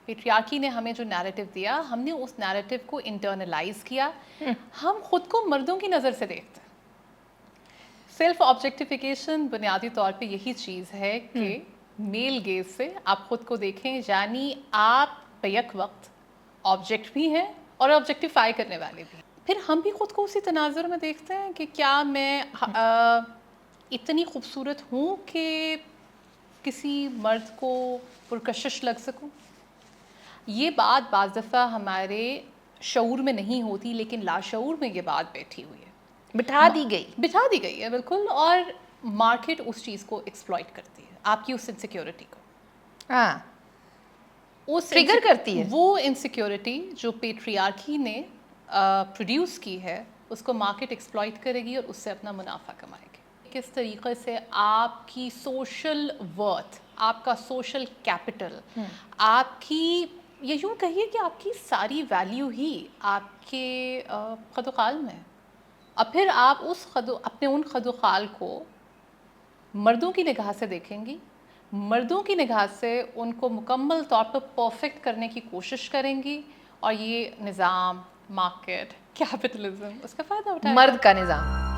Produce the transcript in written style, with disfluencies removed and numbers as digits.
Patriarchy نے ہمیں جو نیریٹو دیا, ہم نے اس نیریٹو کو انٹرنلائز کیا. ہم خود کو مردوں کی نظر سے دیکھتے ہیں. سیلف آبجیکٹیفیکیشن بنیادی طور پہ یہی چیز ہے کہ میل گیز سے آپ خود کو دیکھیں, یعنی آپ بیک وقت آبجیکٹ بھی ہیں اور آبجیکٹیفائی کرنے والے بھی ہیں. پھر ہم بھی خود کو اسی تناظر میں دیکھتے ہیں کہ کیا میں اتنی خوبصورت ہوں کہ کسی مرد کو پرکشش لگ سکوں. یہ بات بعض دفعہ ہمارے شعور میں نہیں ہوتی, لیکن لاشعور میں یہ بات بیٹھی ہوئی ہے, بٹھا دی گئی ہے بالکل. اور مارکیٹ اس چیز کو ایکسپلائٹ کرتی ہے, آپ کی اس انسیکیورٹی کو ٹریگر کرتی ہے. وہ انسیکیورٹی جو پیٹریارکی نے پروڈیوس کی ہے, اس کو مارکیٹ ایکسپلائٹ کرے گی اور اس سے اپنا منافع کمائے گی. کس طریقے سے آپ کی سوشل ورتھ, آپ کا سوشل کیپٹل, آپ کی, یہ یوں کہیے کہ آپ کی ساری ویلیو ہی آپ کے خد و خال میں ہے. اور پھر آپ اپنے ان خد و خال کو مردوں کی نگاہ سے دیکھیں گی, مردوں کی نگاہ سے ان کو مکمل طور پر پرفیکٹ کرنے کی کوشش کریں گی, اور یہ نظام, مارکیٹ, کیپٹلزم اس کا فائدہ اٹھائے گا. مرد کا نظام.